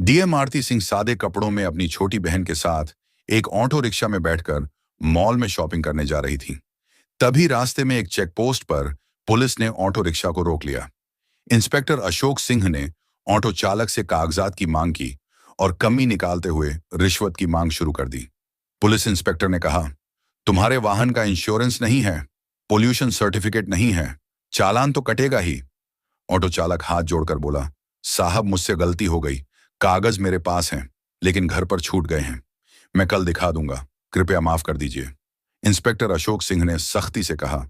DM आरती सिंह सादे कपड़ों में अपनी छोटी बहन के साथ एक ऑटो रिक्शा में बैठकर मॉल में शॉपिंग करने जा रही थी। तभी रास्ते में एक चेक पोस्ट पर पुलिस ने ऑटो रिक्शा को रोक लिया। इंस्पेक्टर अशोक सिंह ने ऑटो चालक से कागजात की मांग की और कमी निकालते हुए रिश्वत की मांग शुरू कर दी। पुलिस इंस्पेक्टर ने कहा, तुम्हारे वाहन का इंश्योरेंस नहीं है, पोल्यूशन सर्टिफिकेट नहीं है, चालान तो कटेगा ही। ऑटो चालक हाथ जोड़कर बोला, साहब मुझसे गलती हो गई, कागज मेरे पास हैं लेकिन घर पर छूट गए हैं, मैं कल दिखा दूंगा, कृपया माफ कर दीजिए। इंस्पेक्टर अशोक सिंह ने सख्ती से कहा,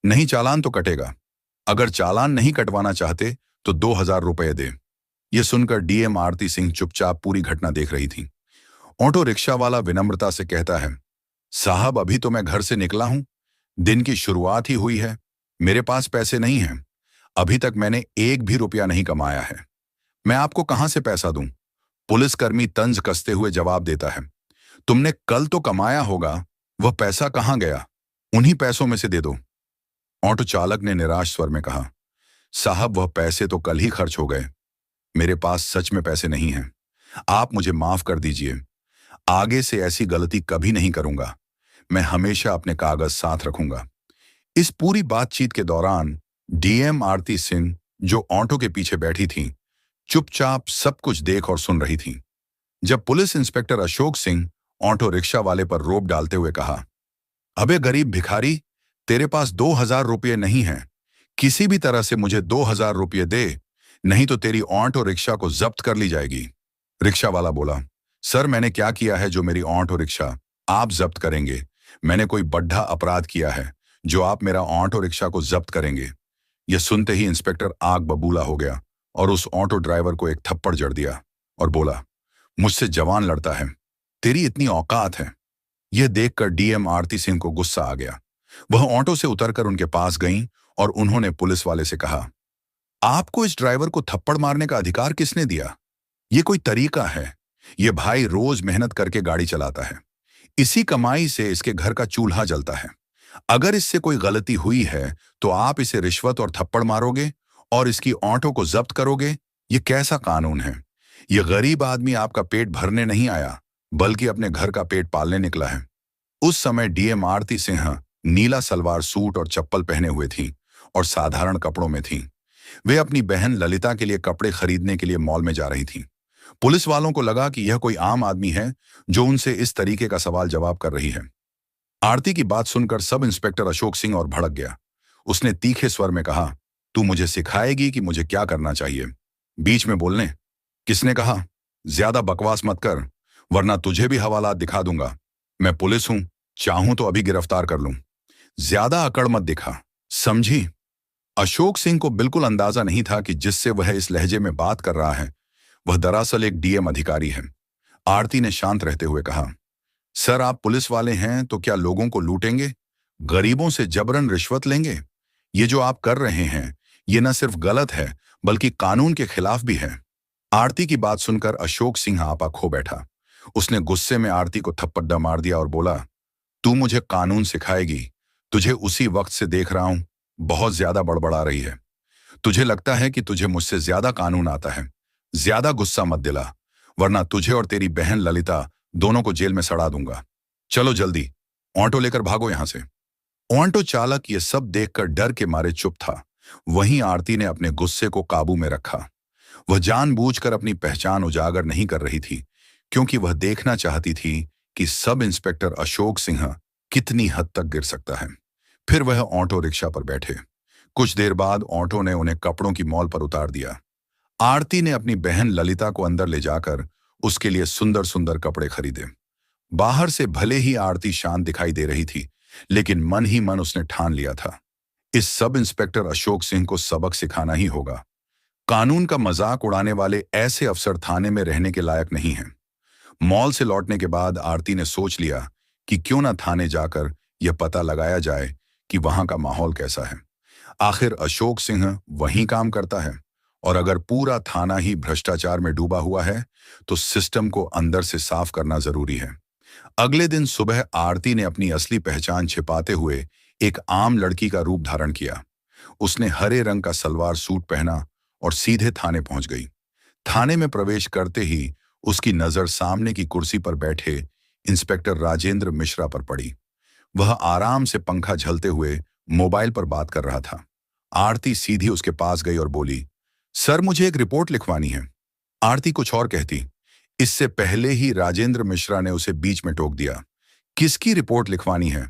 नहीं, चालान तो कटेगा। अगर चालान नहीं कटवाना चाहते तो 2,000 रुपये दे। यह सुनकर डीएम आरती सिंह चुपचाप पूरी घटना देख रही थी। ऑटो रिक्शा वाला विनम्रता से कहता है, साहब अभी तो मैं घर से निकला हूं, दिन की शुरुआत ही हुई है, मेरे पास पैसे नहीं हैं, अभी तक मैंने एक भी रुपया नहीं कमाया है, मैं आपको कहां से पैसा दूं। पुलिसकर्मी तंज कसते हुए जवाब देता है, तुमने कल तो कमाया होगा, वह पैसा कहां गया, उन्हीं पैसों में से दे दो। ऑटो चालक ने निराश स्वर में कहा, साहब वह पैसे तो कल ही खर्च हो गए, मेरे पास सच में पैसे नहीं हैं, आप मुझे माफ कर दीजिए, आगे से ऐसी गलती कभी नहीं करूंगा, मैं हमेशा अपने कागज साथ रखूंगा। इस पूरी बातचीत के दौरान डीएम आरती सिंह, जो ऑटो के पीछे बैठी थी, चुपचाप सब कुछ देख और सुन रही थी। जब police inspector Ashok Singh auto rickshaw वाले पर रोप डालते हुए कहा, अबे गरीब भिखारी, तेरे पास 2,000 रुपये नहीं हैं, किसी भी तरह से मुझे 2,000 रुपये दे, नहीं तो तेरी ऑटो रिक्शा को जब्त कर ली जाएगी। रिक्शा वाला बोला, सर मैंने क्या किया है जो मेरी ऑटो रिक्शा आप जब्त करेंगे, मैंने कोई बड्ढा अपराध किया है जो आप मेरा ऑटो रिक्शा को जब्त करेंगे। यह सुनते ही इंस्पेक्टर आग बबूला हो गया और उस ऑटो ड्राइवर को एक थप्पड़ जड़ दिया और बोला, मुझसे जवान लड़ता है, तेरी इतनी औकात है। यह देखकर डीएम आरती सिंह को गुस्सा आ गया। वह ऑटो से उतरकर उनके पास गईं और उन्होंने पुलिस वाले से कहा, आपको इस ड्राइवर को थप्पड़ मारने का अधिकार किसने दिया? यह कोई तरीका है? यह भाई रोज मेहनत करके गाड़ी चलाता है, इसी कमाई से इसके घर का चूल्हा जलता है, अगर इससे कोई गलती हुई है तो आप इसे रिश्वत और थप्पड़ मारोगे और इसकी ऑटो को जब्त करोगे? ये कैसा कानून है? ये गरीब आदमी आपका पेट भरने नहीं आया बल्कि अपने घर का पेट पालने निकला है। उस समय डीएम आरती सिंह नीला सलवार सूट और चप्पल पहने हुए थी और साधारण कपड़ों में थी। वे अपनी बहन ललिता के लिए कपड़े खरीदने के लिए मॉल में जा रही थी। पुलिस वालों को लगा कि यह कोई आम आदमी है जो उनसे इस तरीके का सवाल जवाब कर रही है। आरती की बात सुनकर सब इंस्पेक्टर अशोक सिंह और भड़क गया। उसने तीखे स्वर में कहा, तू मुझे सिखाएगी कि मुझे क्या करना चाहिए? बीच में बोलने किसने कहा? ज्यादा बकवास मत कर, वरना तुझे भी हवालात दिखा दूंगा। मैं पुलिस हूं, चाहूं तो अभी गिरफ्तार कर लूं। ज्यादा अकड़ मत दिखा, समझी? अशोक सिंह को बिल्कुल अंदाजा नहीं था कि जिससे वह इस लहजे में बात कर रहा है वह दरअसल एक डीएम अधिकारी है। आरती ने शांत रहते हुए कहा, सर आप पुलिस वाले हैं तो क्या लोगों को लूटेंगे, गरीबों से जबरन रिश्वत लेंगे? ये जो आप कर रहे हैं ये न सिर्फ गलत है बल्कि कानून के खिलाफ भी है। आरती की बात सुनकर अशोक सिंह आपा खो बैठा। उसने गुस्से में आरती को थप्पड़ मार दिया और बोला, तू मुझे कानून सिखाएगी? तुझे उसी वक्त से देख रहा हूं, बहुत ज्यादा बड़बड़ा रही है। तुझे लगता है कि तुझे मुझसे ज्यादा कानून आता है। ज्यादा गुस्सा मत दिला, वरना तुझे और तेरी बहन ललिता दोनों को जेल में सड़ा दूंगा। चलो जल्दी, ऑटो लेकर भागो यहां से। ऑटो चालक ये सब देखकर डर के मारे चुप था। वहीं आरती ने अपने गुस्से को काबू में रखा। वह जानबूझकर अपनी पहचान उजागर नहीं कर रही थी, क्योंकि वह देखना चाहती थी कि सब इंस्पेक्टर अशोक सिंह कितनी हद तक गिर सकता है। फिर वह ऑटो रिक्शा पर बैठे। कुछ देर बाद ऑटो ने उन्हें कपड़ों की मॉल पर उतार दिया। आरती ने अपनी बहन ललिता को अंदर ले जाकर उसके लिए सुंदर सुंदर कपड़े खरीदे। बाहर से भले ही आरती शांत दिखाई दे रही थी, लेकिन मन ही मन उसने ठान लिया था, इस सब इंस्पेक्टर अशोक सिंह को सबक सिखाना ही होगा। कानून का मजाक उड़ाने वाले ऐसे अफसर थाने में रहने के लायक नहीं हैं। मॉल से लौटने के बाद आरती ने सोच लिया कि क्यों ना थाने जाकर यह पता लगाया जाए कि वहां का माहौल कैसा है। आखिर अशोक सिंह वहीं काम करता है, और अगर पूरा थाना ही भ्रष्टाचार में डूबा हुआ है तो सिस्टम को अंदर से साफ करना जरूरी है। अगले दिन सुबह आरती ने अपनी असली पहचान छिपाते हुए एक आम लड़की का रूप धारण किया। उसने हरे रंग का सलवार सूट पहना और सीधे थाने पहुंच गई। थाने में प्रवेश करते ही उसकी नजर सामने की कुर्सी पर बैठे इंस्पेक्टर राजेंद्र मिश्रा पर पड़ी। वह आराम से पंखा झलते हुए मोबाइल पर बात कर रहा था। आरती सीधी उसके पास गई और बोली, सर मुझे एक रिपोर्ट लिखवानी है। आरती कुछ और कहती, इससे पहले ही राजेंद्र मिश्रा ने उसे बीच में टोक दिया। किसकी रिपोर्ट लिखवानी है?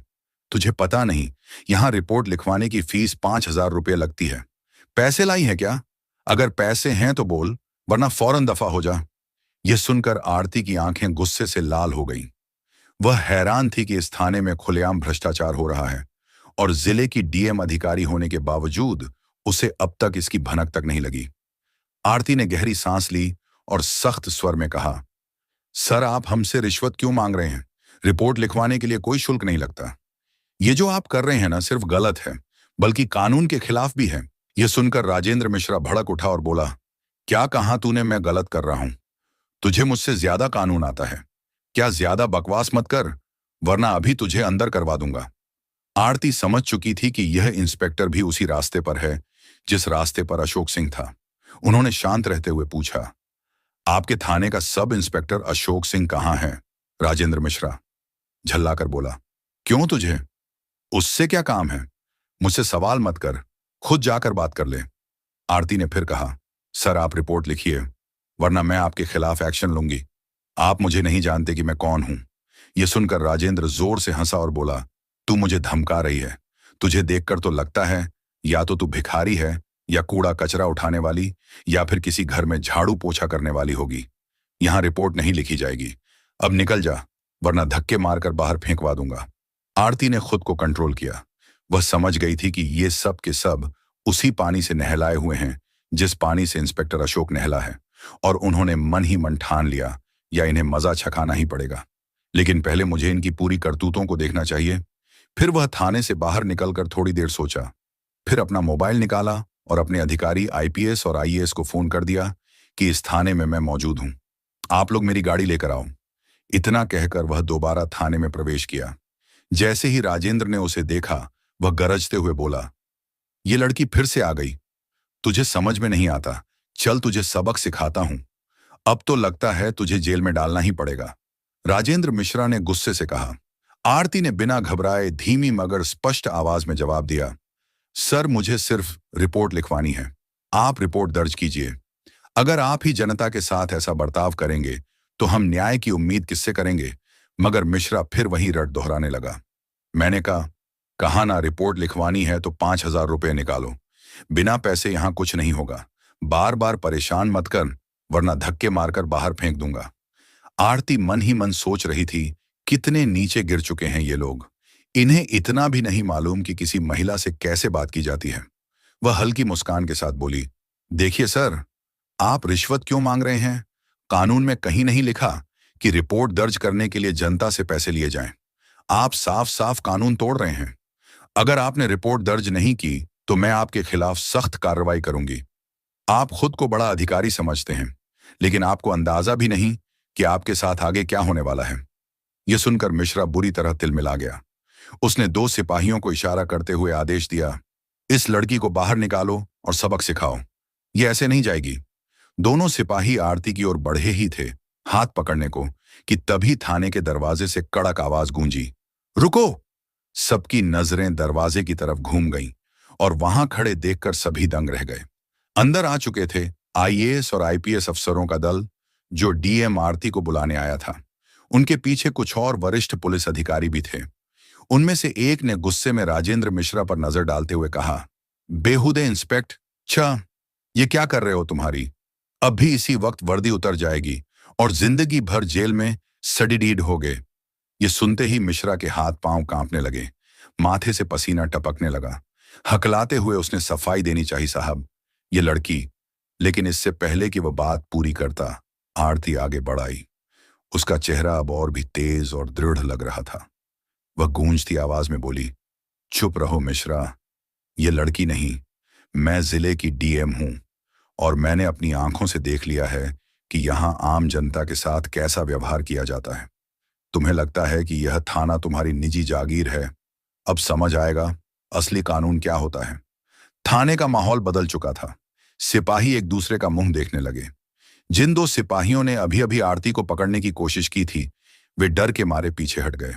तुझे पता नहीं, यहां रिपोर्ट लिखवाने की फीस 5,000 रुपये लगती है। पैसे लाई है क्या? अगर पैसे हैं तो बोल, वरना फौरन दफा हो जा। यह सुनकर आरती की आंखें गुस्से से लाल हो गईं। वह हैरान थी कि इस थाने में खुलेआम भ्रष्टाचार हो रहा है और जिले की डीएम अधिकारी होने के बावजूद उसे अब तक इसकी भनक तक नहीं लगी। आरती ने गहरी सांस ली और सख्त स्वर में कहा, सर आप हमसे रिश्वत क्यों मांग रहे हैं? रिपोर्ट लिखवाने के लिए कोई शुल्क नहीं लगता। ये जो आप कर रहे हैं ना सिर्फ गलत है, बल्कि कानून के खिलाफ भी है। यह सुनकर राजेंद्र मिश्रा भड़क उठा और बोला, क्या कहा तूने मैं गलत कर रहा हूं? तुझे मुझसे ज्यादा कानून आता है। क्या ज्यादा बकवास मत कर, वरना अभी तुझे अंदर करवा दूंगा। आरती समझ चुकी थी कि यह इंस्पेक्टर भी उसी रास्ते पर है जिस रास्ते पर अशोक सिंह था। उन्होंने शांत रहते हुए पूछा, आपके थाने का सब इंस्पेक्टर अशोक सिंह कहाँ है? राजेंद्र मिश्रा झल्लाकर बोला, क्यों तुझे उससे क्या काम है? मुझसे सवाल मत कर, खुद जाकर बात कर ले। आरती ने फिर कहा, सर आप रिपोर्ट लिखिए, वरना मैं आपके खिलाफ एक्शन लूंगी। आप मुझे नहीं जानते कि मैं कौन हूं। यह सुनकर राजेंद्र जोर से हंसा और बोला, तू मुझे धमका रही है? तुझे देखकर तो लगता है या तो तू भिखारी है, या कूड़ा कचरा उठाने वाली, या फिर किसी घर में झाड़ू पोछा करने वाली होगी। यहां रिपोर्ट नहीं लिखी जाएगी। अब निकल जा, वरना धक्के मारकर बाहर फेंकवा दूंगा। आरती ने खुद को कंट्रोल किया। वह समझ गई थी कि ये सब के सब उसी पानी से नहलाए हुए हैं जिस पानी से इंस्पेक्टर अशोक नहला है, और उन्होंने मन ही मन ठान लिया या इन्हें मजा छकाना ही पड़ेगा। लेकिन पहले मुझे इनकी पूरी करतूतों को देखना चाहिए। फिर वह थाने से बाहर निकलकर थोड़ी देर सोचा, फिर अपना मोबाइल निकाला और अपने अधिकारी आईपीएस और आईएएस को फोन कर दिया कि इस थाने में मैं मौजूद हूं, आप लोग मेरी गाड़ी लेकर आओ। इतना कहकर वह दोबारा थाने में प्रवेश किया। जैसे ही राजेंद्र ने उसे देखा, वह गरजते हुए बोला, ये लड़की फिर से आ गई। तुझे समझ में नहीं आता, चल तुझे सबक सिखाता हूं। अब तो लगता है तुझे जेल में डालना ही पड़ेगा। राजेंद्र मिश्रा ने गुस्से से कहा। आरती ने बिना घबराए धीमी मगर स्पष्ट आवाज में जवाब दिया, सर मुझे सिर्फ रिपोर्ट लिखवानी है। आप रिपोर्ट दर्ज कीजिए। अगर आप ही जनता के साथ ऐसा बर्ताव करेंगे तो हम न्याय की उम्मीद किससे करेंगे? मगर मिश्रा फिर वही रट दोहराने लगा। मैंने कहा ना रिपोर्ट लिखवानी है तो 5,000 रुपये निकालो। बिना पैसे यहां कुछ नहीं होगा। बार बार परेशान मत कर, वरना धक्के मारकर बाहर फेंक दूंगा। आरती मन ही मन सोच रही थी, कितने नीचे गिर चुके हैं ये लोग। इन्हें इतना भी नहीं मालूम कि किसी महिला से कैसे बात की जाती है। वह हल्की मुस्कान के साथ बोली, देखिए सर, आप रिश्वत क्यों मांग रहे हैं? कानून में कहीं नहीं लिखा कि रिपोर्ट दर्ज करने के लिए जनता से पैसे लिए जाएं। आप साफ साफ कानून तोड़ रहे हैं। अगर आपने रिपोर्ट दर्ज नहीं की तो मैं आपके खिलाफ सख्त कार्रवाई करूंगी। आप खुद को बड़ा अधिकारी समझते हैं, लेकिन आपको अंदाजा भी नहीं कि आपके साथ आगे क्या होने वाला है। यह सुनकर मिश्रा बुरी तरह तिलमिला गया। उसने 2 सिपाहियों को इशारा करते हुए आदेश दिया, इस लड़की को बाहर निकालो और सबक सिखाओ। यह ऐसे नहीं जाएगी। दोनों सिपाही आरती की ओर बढ़े ही थे हाथ पकड़ने को कि तभी थाने के दरवाजे से कड़क आवाज गूंजी, रुको! सबकी नजरें दरवाजे की तरफ घूम गईं और वहां खड़े देखकर सभी दंग रह गए। अंदर आ चुके थे आईएएस और आईपीएस अफसरों का दल, जो डीएम आरती को बुलाने आया था। उनके पीछे कुछ और वरिष्ठ पुलिस अधिकारी भी थे। उनमें से एक ने गुस्से में राजेंद्र मिश्रा पर नजर डालते हुए कहा, बेहुदे इंस्पेक्ट, ये क्या कर रहे हो तुम्हारी? अब भी इसी वक्त वर्दी उतर जाएगी और जिंदगी भर जेल में सडीडीड होगे। ये सुनते ही मिश्रा के हाथ पांव कांपने लगे, माथे से पसीना टपकने लगा। हकलाते हुए उसने सफाई देनी चाहिए, साहब, ये लड़की। लेकिन इससे पहले कि वह बात पूरी करता, आरती आगे बढ़ आई। उसका चेहरा अब और भी तेज और दृढ़ लग रहा था। वह गूंजती आवाज में बोली, चुप रहो मिश्रा, ये लड़की नहीं, मैं जिले की डीएम हूं और मैंने अपनी आंखों से देख लिया है कि यहां आम जनता के साथ कैसा व्यवहार किया जाता है। तुम्हें लगता है कि यह थाना तुम्हारी निजी जागीर है। अब समझ आएगा असली कानून क्या होता है। थाने का माहौल बदल चुका था। सिपाही एक दूसरे का मुंह देखने लगे। जिन दो सिपाहियों ने अभी अभी आरती को पकड़ने की कोशिश की थी, वे डर के मारे पीछे हट गए।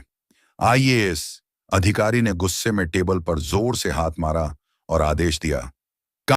आईएएस अधिकारी ने गुस्से में टेबल पर जोर से हाथ मारा और आदेश दिया,